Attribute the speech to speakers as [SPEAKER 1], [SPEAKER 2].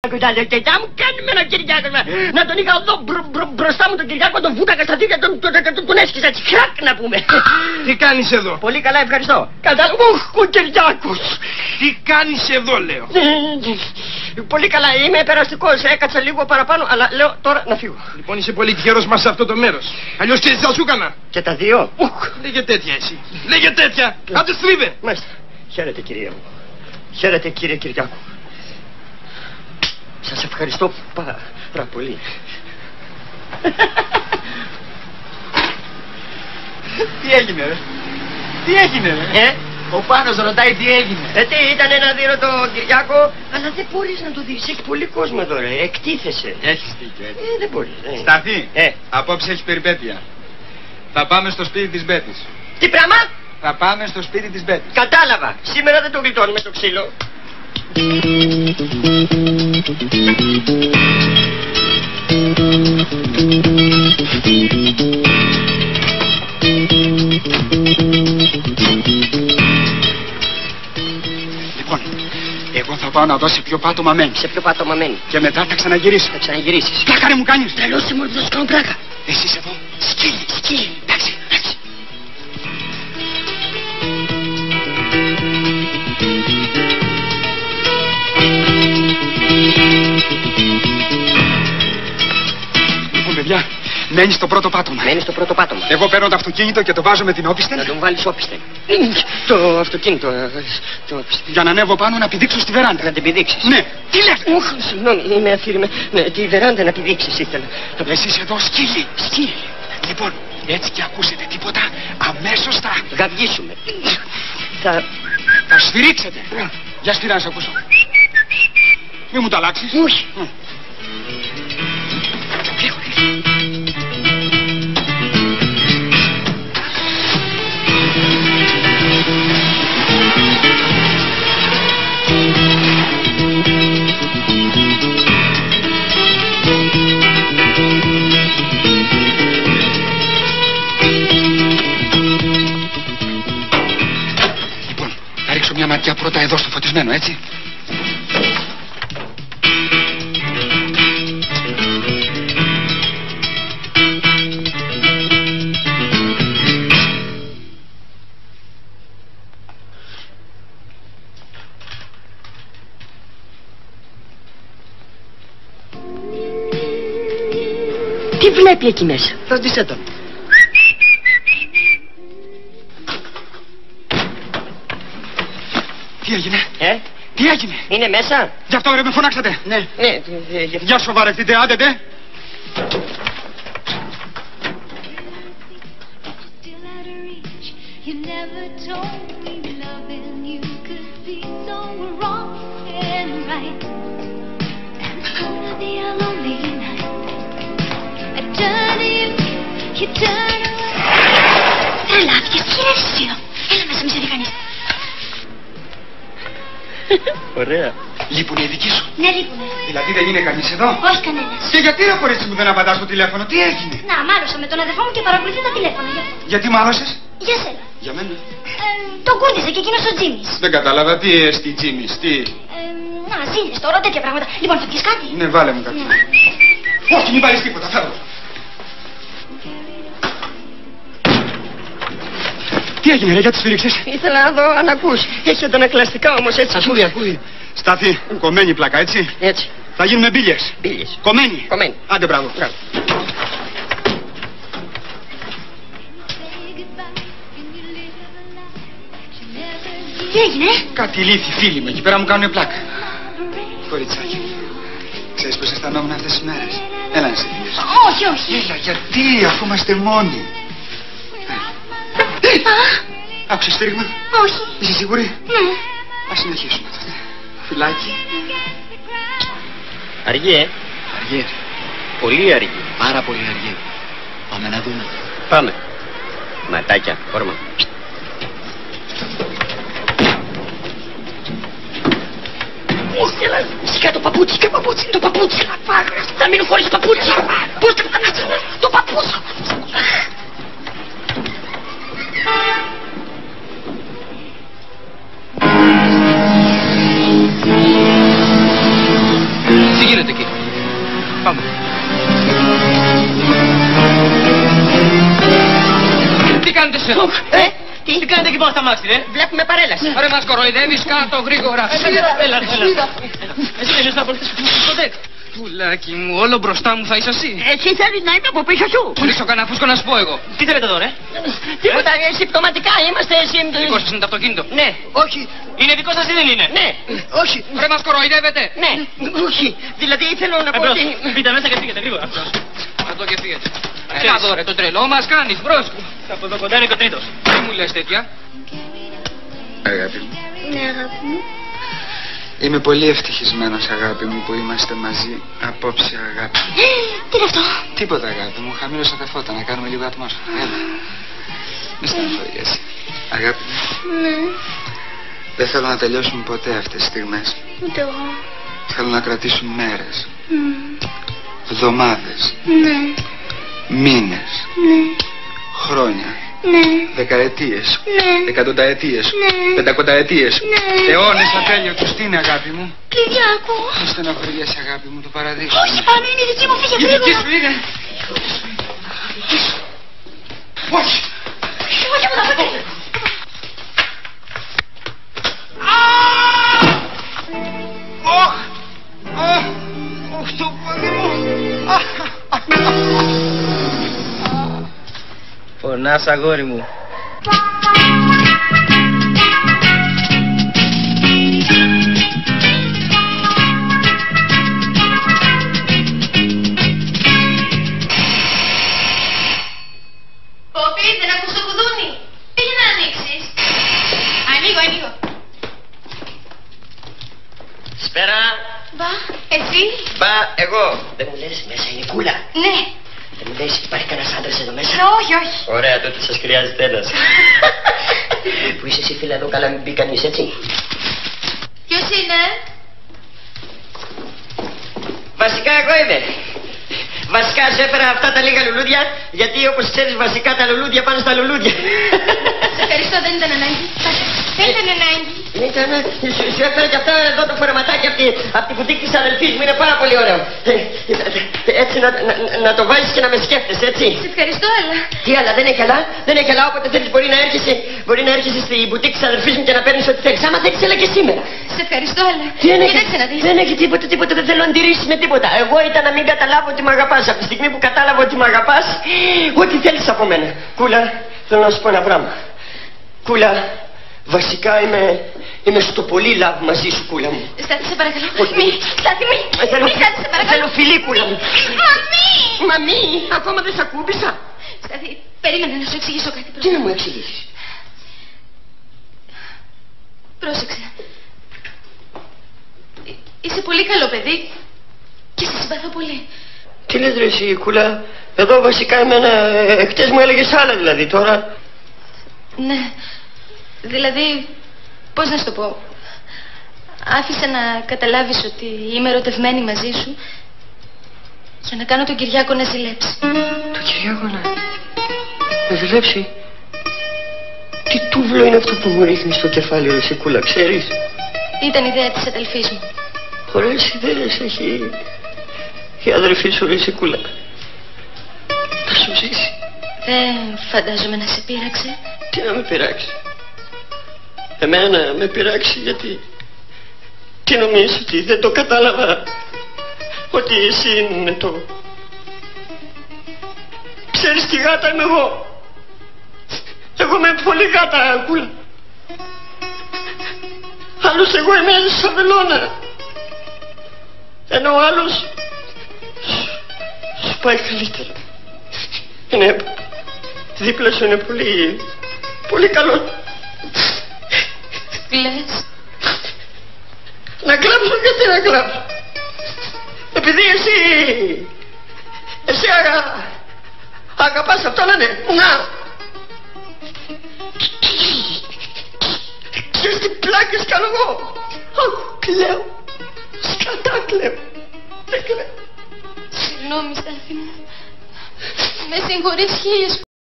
[SPEAKER 1] Κοιτά μου, κάνουμε ένα Κυριάκο. Να τον είχα εδώ μπροστά μου τον Κυριάκο, τον βούτακα στα δίκτυα, τον έσκυζα έτσι. Χρακ να πούμε.
[SPEAKER 2] Τι κάνεις εδώ?
[SPEAKER 1] Πολύ καλά, ευχαριστώ. Κατάλαβα, ο Κυριάκος.
[SPEAKER 2] Τι κάνεις εδώ, λέω?
[SPEAKER 1] Πολύ καλά, είμαι περαστικός. Έκατσα λίγο παραπάνω, αλλά λέω τώρα να φύγω.
[SPEAKER 2] Λοιπόν, είσαι πολύ τυχερός μας σε αυτό το μέρος. Αλλιώς τι θα σου έκανα?
[SPEAKER 1] Και τα δύο.
[SPEAKER 2] Λέγε τέτοια εσύ. Λέγε τέτοια. Άντε στρίβε.
[SPEAKER 1] Μάλιστα. Χαίρετε, κυρία μου. Χαίρετε, κύριε Κυριάκο. Σας ευχαριστώ πάρα πολύ.
[SPEAKER 3] Τι έγινε, ρε? Τι έγινε, ρε? Ο Πάνος ρωτάει τι έγινε.
[SPEAKER 1] Τι ήταν να δει το Κυριάκο, αλλά δεν μπορείς να το δεις. Έχει πολύ κόσμο εδώ, ρε. Εκτίθεσαι.
[SPEAKER 3] Έχεις δίκιο, έτσι.
[SPEAKER 1] Δεν μπορείς.
[SPEAKER 3] Σταθή. Απόψε έχει περιπέτεια. Θα πάμε στο σπίτι της Μπέτης.
[SPEAKER 1] Τι πράγμα?
[SPEAKER 3] Θα πάμε στο σπίτι της Μπέτης.
[SPEAKER 1] Κατάλαβα. Σήμερα δεν το γλιτώνουμε το ξύλο.
[SPEAKER 3] Λοιπόν, εγώ θα πάω να δω σε ποιο πάτωμα μένει.
[SPEAKER 1] Σε ποιο πάτωμα μένει?
[SPEAKER 3] Και μετά θα ξαναγυρίσω.
[SPEAKER 1] Θα ξαναγυρίσεις.
[SPEAKER 3] Πλάκα ρε μου κάνεις.
[SPEAKER 1] Τρελός είσαι, μόλις θα σου κάνω πλάκα.
[SPEAKER 3] Εσύ είσαι εδώ.
[SPEAKER 1] Σκύλι, σκύλι.
[SPEAKER 3] Εντάξει, εντάξει. Λοιπόν, παιδιά, μένεις στο πρώτο πάτωμα.
[SPEAKER 1] Μένεις στο πρώτο πάτωμα.
[SPEAKER 3] Εγώ παίρνω το αυτοκίνητο και το βάζω με την όπισθεν.
[SPEAKER 1] Να τον βάλεις όπισθεν. Το αυτοκίνητο.
[SPEAKER 3] Για να ανέβω πάνω να πηδήξω στη βεράντα.
[SPEAKER 1] Να την πηδήξεις.
[SPEAKER 3] Ναι, τι λες?
[SPEAKER 1] Συγγνώμη, είμαι αφήρημα. Ναι, τη βεράντα να πηδήξεις ήθελα.
[SPEAKER 3] Εσύ είσαι εδώ, σκύλι.
[SPEAKER 1] Σκύλι.
[SPEAKER 3] Λοιπόν, έτσι και ακούσετε τίποτα, αμέσως θα
[SPEAKER 1] γαυγίσουμε.
[SPEAKER 3] Θα σφυρίξετε. Για σφυρά να σε ακούσω. Μη μου το αλλάξεις.
[SPEAKER 1] Όχι.
[SPEAKER 3] Λοιπόν, θα ρίξω μια ματιά πρώτα εδώ στο φωτισμένο, έτσι.
[SPEAKER 1] Τι βλέπει εκεί μέσα?
[SPEAKER 3] Ρώτησέ τον. Τι έγινε? Τι έγινε?
[SPEAKER 1] Είναι μέσα?
[SPEAKER 3] Γι' αυτό ρε με φωνάξατε.
[SPEAKER 1] Ναι.
[SPEAKER 3] Για σοβαρευτείτε, άντε.
[SPEAKER 4] Έλα, αυτιαστήρευση. Έλα μέσα, μη σε δει κανείς.
[SPEAKER 1] Ωραία.
[SPEAKER 3] Λείπουνε οι δικοί σου?
[SPEAKER 4] Ναι, λείπουνε.
[SPEAKER 3] Δηλαδή δεν είναι κανείς εδώ?
[SPEAKER 4] Όχι κανένας.
[SPEAKER 3] Και γιατί ρε κορίτσι μου δεν απαντάς στο τηλέφωνο, τι έγινε?
[SPEAKER 4] Να, μάλωσα με τον αδερφό μου και παρακολουθεί τα τηλέφωνα.
[SPEAKER 3] Γιατί μάλωσες?
[SPEAKER 4] Για σένα.
[SPEAKER 3] Για μένα.
[SPEAKER 4] Τον κούρδιζε και εκείνος ο Τζίμις.
[SPEAKER 3] Δεν κατάλαβα τι εστί Τζίμις, τι.
[SPEAKER 4] Να, ζήλες τώρα, τέτοια πράγματα. Λοιπόν, θα πιεις κάτι?
[SPEAKER 3] Ναι, βάλε μου κάτι. Όχι, μην βάλεις τίποτα, φέρω. Τι έγινε ρε, γιατί σφύριξες?
[SPEAKER 1] Ήθελα να δω αν ακούς. Έχει αντανακλαστικά όμως έτσι.
[SPEAKER 3] Ακούει. Στάθη, κομμένη πλάκα, έτσι.
[SPEAKER 1] Έτσι.
[SPEAKER 3] Θα γίνουμε μπίλιες.
[SPEAKER 1] Μπίλιες.
[SPEAKER 3] Κομμένη. Άντε, μπράβο.
[SPEAKER 4] Τι έγινε?
[SPEAKER 3] Κάτι ηλίθιοι φίλοι μου, εκεί πέρα μου κάνουνε πλάκα. Κοριτσάκι μου, ξέρεις πως αισθανόμουν αυτές τις μέρες? Έλα να σε δεις.
[SPEAKER 4] Όχι, όχι.
[SPEAKER 3] Έλα, γιατί, αφού είμαστε μόνοι. Άκουσες στήριγμα?
[SPEAKER 4] Όχι.
[SPEAKER 3] Είσαι σίγουρη?
[SPEAKER 4] Ναι.
[SPEAKER 3] Ας συνεχίσουμε τότε. Φιλάκι.
[SPEAKER 1] Αργή,
[SPEAKER 3] Αργή.
[SPEAKER 1] πολύ αργή.
[SPEAKER 3] Πάρα πολύ αργή. Πάμε να δούμε.
[SPEAKER 1] Πάμε. Ματάκια, όρμα. Έλα, σιγά το παπούτσι, το παπούτσι. Θα μείνω χωρίς το παπούτσι. Πώς θα φτανάτσω, το παπούτσι. Τι κάνετε εκεί πάνω στα μάξι, ρε? Βλέπουμε παρέλαση.
[SPEAKER 3] Ωραία, μας κοροϊδεύεις, κάτω γρήγορα.
[SPEAKER 1] Έλα. Εσύ δεν είσαι να ακολουθήσεις στο δεκ.
[SPEAKER 3] Πουλάκι μου, όλο μπροστά μου θα είσαι εσύ.
[SPEAKER 1] Εσύ θέλεις να είμαι από πίσω σου.
[SPEAKER 3] Χωρίς ο καναφούσκο να σου πω εγώ.
[SPEAKER 1] Τι θέλετε εδώ, ρε? Τίποτα, συμπτωματικά είμαστε.
[SPEAKER 3] Δικό σας είναι το αυτοκίνητο.
[SPEAKER 1] Ναι, όχι.
[SPEAKER 3] Είναι δικό σας ή δεν είναι?
[SPEAKER 1] Ναι, όχι.
[SPEAKER 3] Ρε, μας κοροϊδεύετε.
[SPEAKER 1] Ναι, όχι. Δηλαδή θέλω να πω ότι...
[SPEAKER 2] Μπείτε μέσα και φύγετε γρήγορα.
[SPEAKER 3] Εδώ και φύγετε. Έλα εδώ ρε, το τρελό μας κάνεις, μπρος.
[SPEAKER 2] Από εδώ κοντά είναι και ο τρίτος.
[SPEAKER 3] Τι μου λες τέτοια?
[SPEAKER 5] Αγάπη μου,
[SPEAKER 4] Ναι, αγάπη μου.
[SPEAKER 5] είμαι πολύ ευτυχισμένος αγάπη μου που είμαστε μαζί απόψε αγάπη μου.
[SPEAKER 4] Τι είναι αυτό?
[SPEAKER 5] Τίποτα αγάπη μου, χαμήλωσα τα φώτα να κάνουμε λίγο ατμόσφαιρα. Έλα. Μη στεναχωριέσαι. Αγάπη μου,
[SPEAKER 4] Ναι,
[SPEAKER 5] δεν θέλω να τελειώσουν ποτέ αυτές τις στιγμές.
[SPEAKER 4] ούτε εγώ.
[SPEAKER 5] Θέλω να κρατήσουν μέρες, εβδομάδες,
[SPEAKER 4] Ναι,
[SPEAKER 5] μήνες,
[SPEAKER 4] ναι,
[SPEAKER 5] χρόνια,
[SPEAKER 4] ναι,
[SPEAKER 5] δεκαετίες,
[SPEAKER 4] ναι.
[SPEAKER 5] εκατονταετίες,
[SPEAKER 4] Ναι.
[SPEAKER 5] πεντακονταετίες,
[SPEAKER 4] Ναι.
[SPEAKER 5] αιώνες ατέλειωτους. Τι είναι αγάπη μου?
[SPEAKER 4] Κυριάκο.
[SPEAKER 5] Μη στεναχωριέσαι αγάπη μου, το παραδείγμα.
[SPEAKER 4] Όχι, πάνω είναι η δική μου, φύγε
[SPEAKER 5] Η δική
[SPEAKER 4] γρήγορα.
[SPEAKER 5] σου είναι. Όχι.
[SPEAKER 4] Όχι από τα πόδια.
[SPEAKER 5] Όχι το πόδι μου.
[SPEAKER 2] Πονάς, αγόρι μου.
[SPEAKER 4] Πόπι, δεν ακούς το κουδούνι. Πήγε να ανοίξεις. Ανοίγω.
[SPEAKER 1] Σπέρα.
[SPEAKER 4] Μπα, εσύ.
[SPEAKER 1] Μπα, εγώ. Δεν μου λες, μέσα είναι η κούλα.
[SPEAKER 4] Ναι.
[SPEAKER 1] Δεν μου λες, υπάρχει κανένας άντρας εδώ μέσα.
[SPEAKER 4] Όχι.
[SPEAKER 1] Ωραία, τότε σας χρειάζεται ένας. Που είσαι εσύ φίλε εδώ, καλά μην μπει κανείς, έτσι.
[SPEAKER 4] Ποιος είναι?
[SPEAKER 1] Βασικά εγώ είμαι. Βασικά σε έφερα αυτά τα λίγα λουλούδια, γιατί όπως ξέρεις βασικά τα λουλούδια πάνε στα λουλούδια.
[SPEAKER 4] Σε ευχαριστώ, δεν ήταν ανάγκη. Δεν ήταν ανάγκη.
[SPEAKER 1] Σου έφερα και αυτά εδώ το φορεματάκι από τη μπουτίκ της αδελφής μου, είναι πάρα πολύ ωραίο. Έτσι να το βάζεις και να με σκέφτεσαι, έτσι.
[SPEAKER 4] Σε ευχαριστώ, αλλά...
[SPEAKER 1] Τι άλλα, δεν είναι καλά, όποτε θέλεις μπορεί να έρχεσαι στη μπουτίκ της αδελφής μου και να παίρνεις ό,τι θέλεις. Άμα θέλεις, έλα και σήμερα.
[SPEAKER 4] Σε ευχαριστώ, αλλά...
[SPEAKER 1] Κοίταξε να δεις. Δεν έχει τίποτα, δεν θέλω να αντιρρήσεις με τίποτα. Εγώ ήταν να μην καταλάβω ότι μ' αγαπάς. Από τη στιγμή που κατάλαβα ότι μ' αγαπάς, ό,τι θέλεις από μένα. Κούλα, θέλω να σου πω ένα πράγμα. Κούλα, βασικά είμαι στο πολύ love μαζί σου, κούλα μου.
[SPEAKER 4] Στάθη, σε παρακαλώ.
[SPEAKER 1] Όχι.
[SPEAKER 4] Μη, Στάθη, μη. Μη, Στάθη, σε παρακαλώ.
[SPEAKER 1] Θέλω φιλί, κούλα μου.
[SPEAKER 4] Μαμί.
[SPEAKER 1] Ακόμα δεν σ' ακούμπησα.
[SPEAKER 4] Στάθη, περίμενε να σου εξηγήσω κάτι.
[SPEAKER 1] Τι να μου εξηγήσεις?
[SPEAKER 4] Πρόσεξε. Είσαι πολύ καλό παιδί και σε συμπαθώ πολύ.
[SPEAKER 1] Τι λες ρε εσύ, κούλα? Εδώ βασικά εμένα, χτες μου έλεγες άλλα δηλαδή, τώρα.
[SPEAKER 4] Ναι. Δηλαδή, πώς να σου το πω. Άφησα να καταλάβεις ότι είμαι ερωτευμένη μαζί σου για να κάνω τον Κυριάκο να ζηλέψει.
[SPEAKER 1] Το Κυριάκο να ζηλέψει? Τι τούβλο είναι αυτό που μου ρίχνει στο κεφάλι, ρε εσύ, κούλα, ξέρεις?
[SPEAKER 4] Ήταν ιδέα της αδελφής μου.
[SPEAKER 1] Ωραίες ιδέες έχει η αδερφή σου, ρε εσύ, κούλα. Θα σου ζήσει.
[SPEAKER 4] Δεν φαντάζομαι να σε πείραξε.
[SPEAKER 1] Τι να με πειράξει? Εμένα με πειράξει γιατί... Τι νομίζεις ότι δεν το κατάλαβα? Ότι εσύ είναι το... Ξέρεις τι γάτα είμαι εγώ? Εγώ είμαι πολύ γάτα, κούλα. Άλλος εγώ είμαι σαν βελόνα. Ενώ ο άλλος σου πάει καλύτερα. Είναι... Δίπλα σου είναι πολύ καλό.
[SPEAKER 4] Λες?
[SPEAKER 1] Να κλάψω, γιατί να κλάψω? Επειδή εσύ αγαπάς αυτό, να είναι. Να! Ξέρεις τι πλάκες κάνω εγώ? Κλαίω. Σκατά κλαίω. Δεν κλαίω.
[SPEAKER 4] Συγγνώμη, Στάθη μου. Με συγχωρείς χίλιες